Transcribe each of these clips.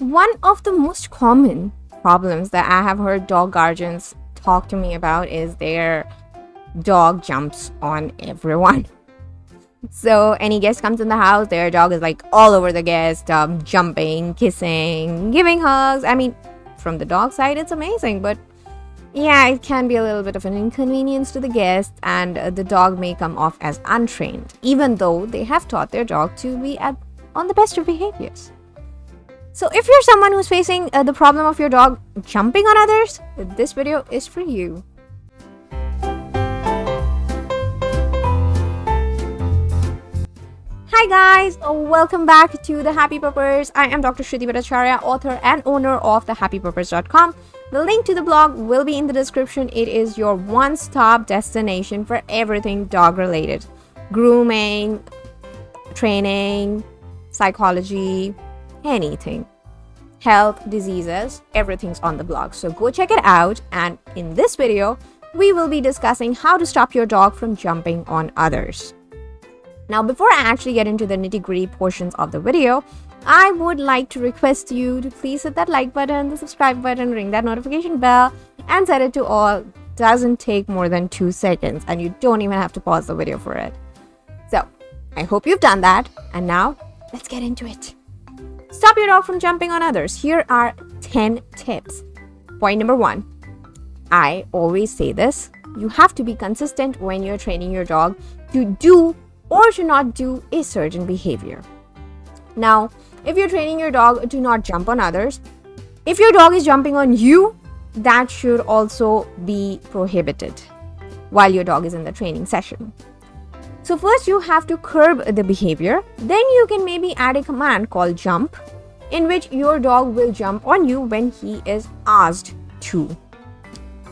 One of the most common problems that I have heard dog guardians talk to me about is their dog jumps on everyone. So any guest comes in the house, their dog is like all over the guest, jumping, kissing, giving hugs. I mean, from the dog side, it's amazing, but yeah, it can be a little bit of an inconvenience to the guest, and the dog may come off as untrained, even though they have taught their dog to be on the best of behaviors. So if you're someone who's facing the problem of your dog jumping on others, this video is for you. Hi guys, welcome back to the Happy Puppers. I am Dr. Shruti, author and owner of the happypuppers.com. The link to the blog will be in the description. It is your one-stop destination for everything dog related. Grooming, training, psychology, anything. Health, diseases, everything's on the blog. So go check it out. And in this video, we will be discussing how to stop your dog from jumping on others. Now, before I actually get into the nitty-gritty portions of the video, I would like to request you to please hit that like button, the subscribe button, ring that notification bell, and set it to all. Doesn't take more than 2 seconds, and you don't even have to pause the video for it. So, I hope you've done that, and now, let's get into it. Stop your dog from jumping on others. Here are 10 tips. Point number 1. I always say this. You have to be consistent when you're training your dog to do or to not do a certain behavior. Now, if you're training your dog to not jump on others, if your dog is jumping on you, that should also be prohibited while your dog is in the training session. So first you have to curb the behavior. Then you can maybe add a command called jump, in which your dog will jump on you when he is asked to.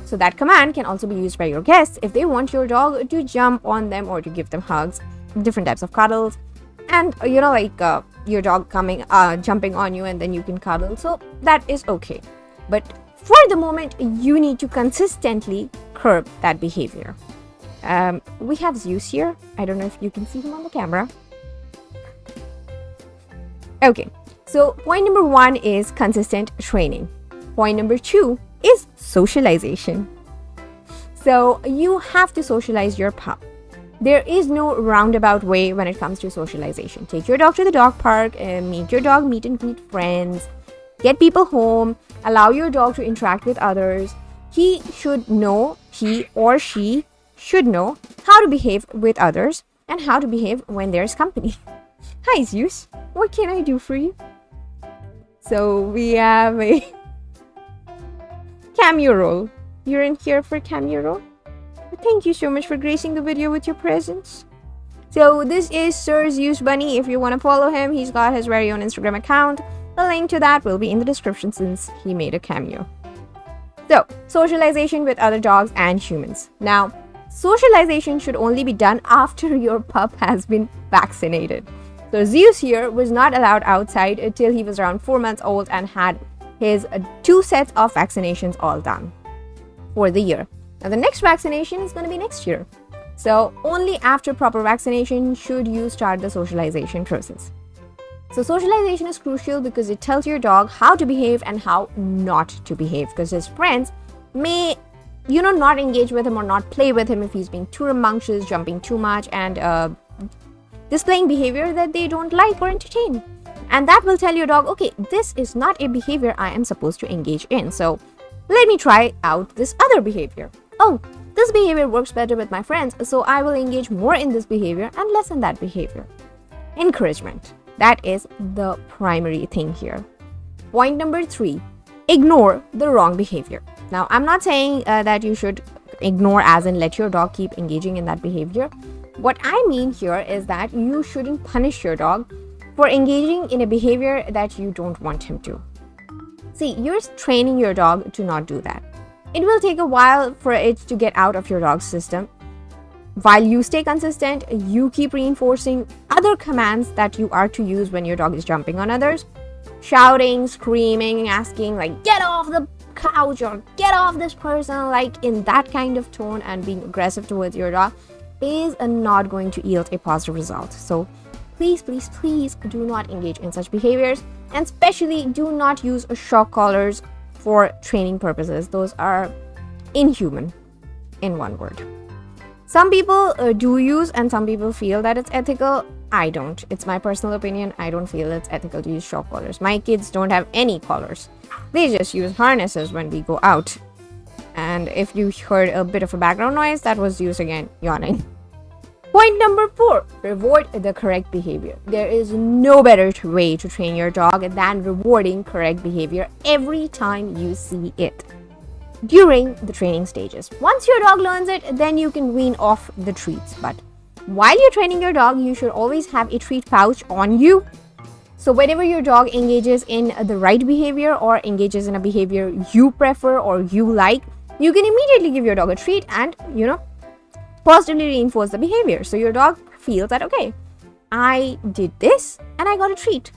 So that command can also be used by your guests if they want your dog to jump on them or to give them hugs, different types of cuddles, and your dog jumping on you and then you can cuddle. So that is okay. But for the moment, you need to consistently curb that behavior. We have Zeus here. I don't know if you can see him on the camera. Okay, so point number 1 is consistent training. Point number 2 is socialization. So you have to socialize your pup. There is no roundabout way when it comes to socialization. Take your dog to the dog park, meet your dog, meet and greet friends, get people home, allow your dog to interact with others. He or she should know how to behave with others and how to behave when there's company. Hi Zeus, what can I do for you? So we have a cameo roll. You're in here for cameo roll? Thank you so much for gracing the video with your presence. So this is Sir Zeus Bunny. If you want to follow him, he's got his very own Instagram account. The link to that will be in the description since he made a cameo. So, socialization with other dogs and humans. Now, socialization should only be done after your pup has been vaccinated. So Zeus here was not allowed outside until he was around 4 months old and had his 2 sets of vaccinations all done for the year. Now the next vaccination is going to be next year. So only after proper vaccination should you start the socialization process. So socialization is crucial because it tells your dog how to behave and how not to behave, because his friends may, not engage with him or not play with him if he's being too rambunctious, jumping too much, and displaying behavior that they don't like or entertain. And that will tell your dog, okay, this is not a behavior I am supposed to engage in. So let me try out this other behavior. Oh, this behavior works better with my friends, so I will engage more in this behavior and less in that behavior. Encouragement. That is the primary thing here. Point number 3, ignore the wrong behavior. Now, I'm not saying that you should ignore as in let your dog keep engaging in that behavior. What I mean here is that you shouldn't punish your dog for engaging in a behavior that you don't want him to. See, you're training your dog to not do that. It will take a while for it to get out of your dog's system. While you stay consistent, you keep reinforcing other commands that you are to use when your dog is jumping on others. Shouting, screaming, asking get off the couch or get off this person, in that kind of tone, and being aggressive towards your dog is not going to yield a positive result. So please, please, please do not engage in such behaviors, and especially do not use shock collars for training purposes. Those are inhuman, in one word. Some people do use, and some people feel that it's ethical. I don't. It's my personal opinion. I don't feel it's ethical to use shock collars. My kids don't have any collars. They just use harnesses when we go out. And if you heard a bit of a background noise, that was Zeus again yawning. Point number 4, reward the correct behavior. There is no better way to train your dog than rewarding correct behavior every time you see it during the training stages. Once your dog learns it, then you can wean off the treats. But while you're training your dog, you should always have a treat pouch on you. So whenever your dog engages in the right behavior or engages in a behavior you prefer or you like, you can immediately give your dog a treat and, positively reinforce the behavior. So your dog feels that, okay, I did this and I got a treat.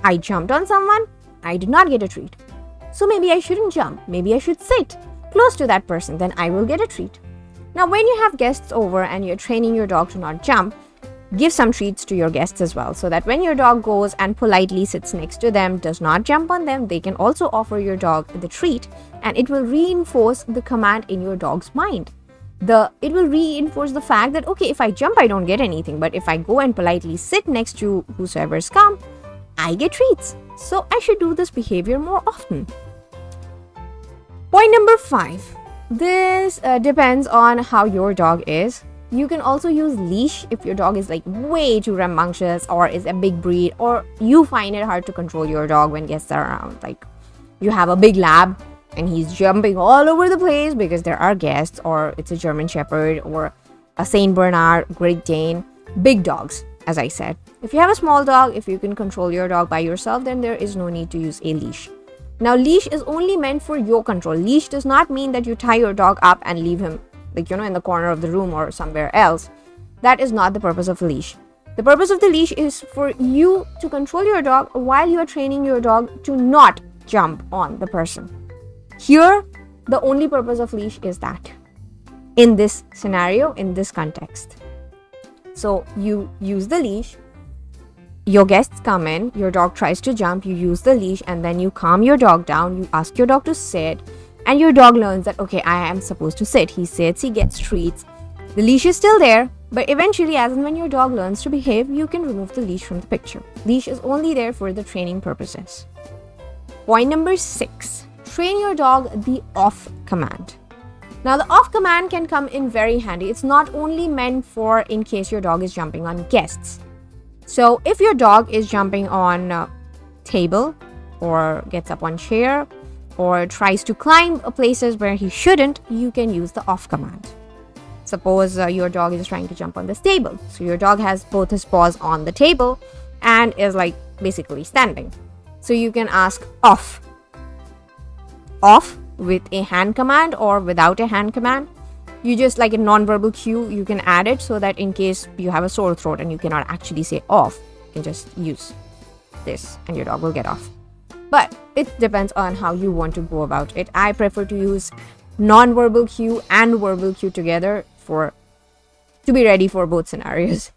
I jumped on someone, I did not get a treat. So maybe I shouldn't jump. Maybe I should sit close to that person, then I will get a treat. Now, when you have guests over and you're training your dog to not jump, give some treats to your guests as well, so that when your dog goes and politely sits next to them, does not jump on them, they can also offer your dog the treat, and it will reinforce the command in your dog's mind. It will reinforce the fact that, okay, if I jump, I don't get anything, but if I go and politely sit next to whosoever's come, I get treats. So I should do this behavior more often. Point number 5. This depends on how your dog is. You can also use leash if your dog is like way too rambunctious or is a big breed, or you find it hard to control your dog when guests are around. Like you have a big lab and he's jumping all over the place because there are guests, or it's a German Shepherd or a Saint Bernard, Great Dane, big dogs, as I said. If you have a small dog, if you can control your dog by yourself, then there is no need to use a leash. Now, leash is only meant for your control. Leash does not mean that you tie your dog up and leave him, in the corner of the room or somewhere else. That is not the purpose of a leash. The purpose of the leash is for you to control your dog while you are training your dog to not jump on the person. Here, the only purpose of leash is that. In this scenario, in this context. So, you use the leash. Your guests come in, your dog tries to jump, you use the leash, and then you calm your dog down, you ask your dog to sit, and your dog learns that, okay, I am supposed to sit. He sits, he gets treats. The leash is still there, but eventually, as and when your dog learns to behave, you can remove the leash from the picture. Leash is only there for the training purposes. Point number 6, train your dog the off command. Now, the off command can come in very handy. It's not only meant for in case your dog is jumping on guests. So if your dog is jumping on a table or gets up on chair or tries to climb places where he shouldn't, you can use the off command. Suppose your dog is trying to jump on this table. So your dog has both his paws on the table and is like basically standing. So you can ask off. Off with a hand command or without a hand command. You just like a non-verbal cue, you can add it so that in case you have a sore throat and you cannot actually say off, you can just use this and your dog will get off. But it depends on how you want to go about it. I prefer to use non-verbal cue and verbal cue together to be ready for both scenarios.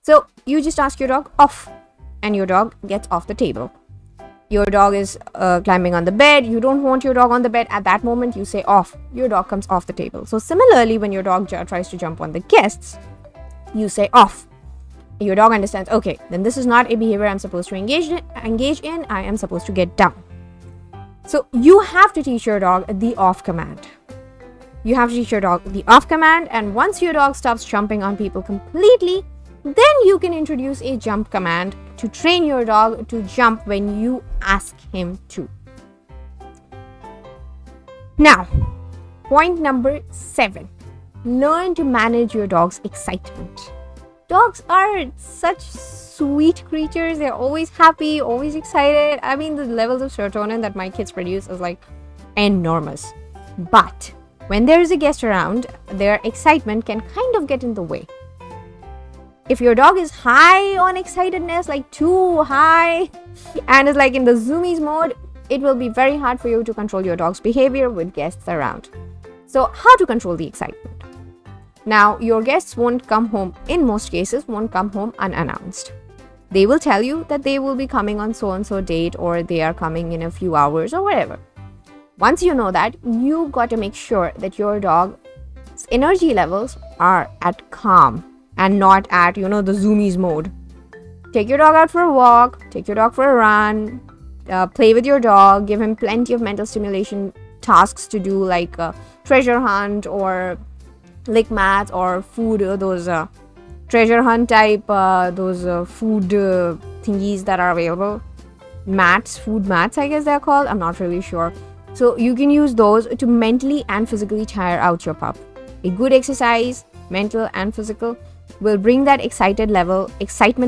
So you just ask your dog off and your dog gets off the table. Your dog is climbing on the bed. You don't want your dog on the bed at that moment. You say off. Your dog comes off the table. So similarly, when your dog tries to jump on the guests, you say off. Your dog understands, okay, then this is not a behavior I'm supposed to engage in. I am supposed to get down. So you have to teach your dog the off command. You have to teach your dog the off command. And once your dog stops jumping on people completely, then you can introduce a jump command to train your dog to jump when you ask him to. Now, point number 7. Learn to manage your dog's excitement. Dogs are such sweet creatures. They're always happy, always excited. I mean, the levels of serotonin that my kids produce is like enormous. But when there is a guest around, their excitement can kind of get in the way. If your dog is high on excitedness, like too high, and is like in the zoomies mode, it will be very hard for you to control your dog's behavior with guests around. So how to control the excitement? Now, your guests in most cases, won't come home unannounced. They will tell you that they will be coming on so and so date, or they are coming in a few hours, or whatever. Once you know that, you got to make sure that your dog's energy levels are at calm and not at, the zoomies mode. Take your dog out for a walk, take your dog for a run, play with your dog, give him plenty of mental stimulation tasks to do, like treasure hunt or lick mats or food, those treasure hunt type, those food thingies that are available. Food mats, I guess they're called. I'm not really sure. So you can use those to mentally and physically tire out your pup. A good exercise, mental and physical, will bring that excitement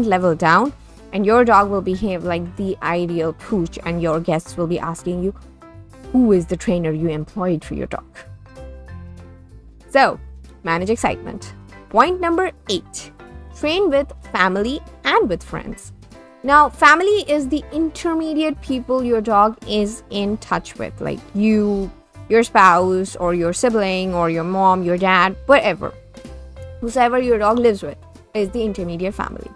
level down, and your dog will behave like the ideal pooch, and your guests will be asking you, who is the trainer you employed for your dog? So, manage excitement. Point number 8. Train with family and with friends. Now, family is the intermediate people your dog is in touch with, like you, your spouse, or your sibling, or your mom, your dad, whatever. Whoever your dog lives with is the intermediate family.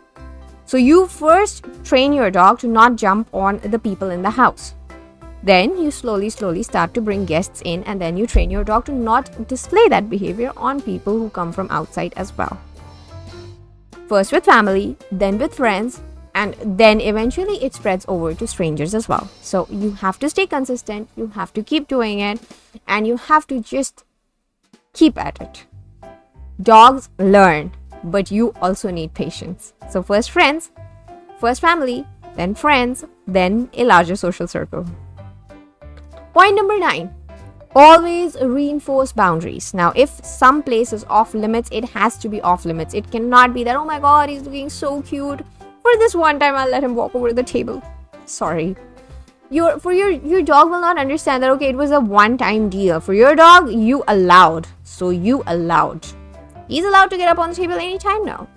So you first train your dog to not jump on the people in the house. Then you slowly start to bring guests in, and then you train your dog to not display that behavior on people who come from outside as well. First with family, then with friends, and then eventually it spreads over to strangers as well. So you have to stay consistent, you have to keep doing it, and you have to just keep at it. Dogs learn, but you also need patience. So first friends, first family, then friends, then a larger social circle. Point number 9. Always reinforce boundaries. Now, if some place is off limits, it has to be off limits. It cannot be that, oh my god, he's looking so cute. For this one time, I'll let him walk over the table. Sorry. Your dog will not understand that, okay, it was a one-time deal. For your dog, you allowed. So you allowed. He's allowed to get up on the table anytime now.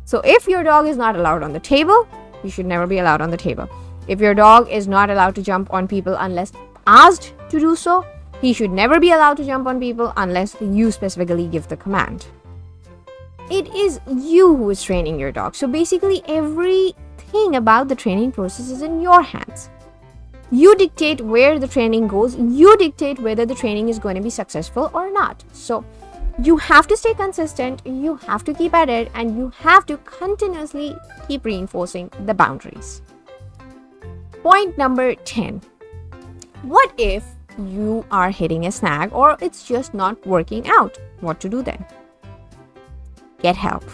So if your dog is not allowed on the table, you should never be allowed on the table. If your dog is not allowed to jump on people unless asked to do so, he should never be allowed to jump on people unless you specifically give the command. It is you who is training your dog. So basically everything about the training process is in your hands. You dictate where the training goes. You dictate whether the training is going to be successful or not. So you have to stay consistent, you have to keep at it, and you have to continuously keep reinforcing the boundaries. Point number 10. What if you are hitting a snag or it's just not working out? What to do then? Get help.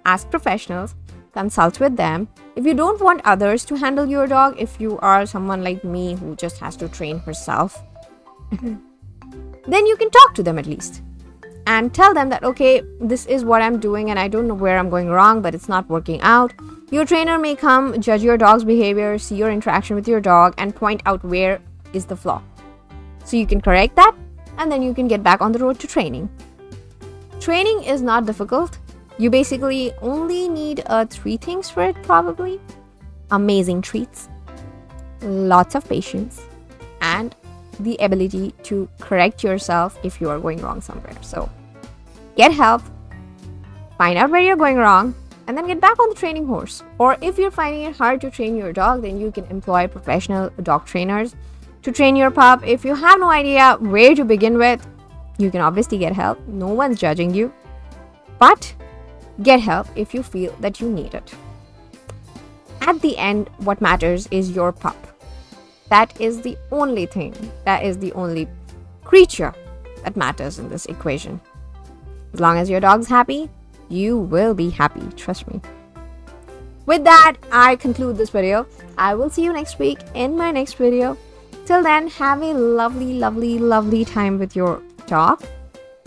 Ask professionals. Consult with them. If you don't want others to handle your dog, if you are someone like me who just has to train herself, then you can talk to them at least and tell them that, okay, this is what I'm doing and I don't know where I'm going wrong, but it's not working out. Your trainer may come, judge your dog's behavior, see your interaction with your dog, and point out where is the flaw. So you can correct that, and then you can get back on the road to training. Training is not difficult. You basically only need 3 things for it, probably. Amazing treats, lots of patience, and the ability to correct yourself if you are going wrong somewhere. So get help, find out where you're going wrong, and then get back on the training horse. Or if you're finding it hard to train your dog, then you can employ professional dog trainers to train your pup. If you have no idea where to begin with, you can obviously get help. No one's judging you, but get help if you feel that you need it. At the end, what matters is your pup. That is the only thing, that is the only creature that matters in this equation. As long as your dog's happy, you will be happy, trust me. With that, I conclude this video. I will see you next week in my next video. Till then, have a lovely, lovely, lovely time with your dog.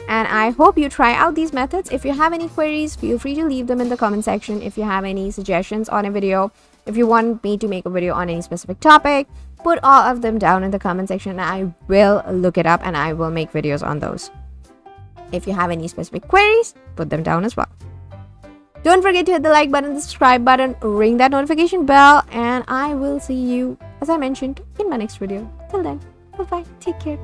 And I hope you try out these methods. If you have any queries, feel free to leave them in the comment section. If you have any suggestions on a video, if you want me to make a video on any specific topic, put all of them down in the comment section and I will look it up and I will make videos on those. If you have any specific queries, put them down as well. Don't forget to hit the like button, the subscribe button, ring that notification bell, and I will see you, as I mentioned, in my next video. Till then, bye-bye. Take care.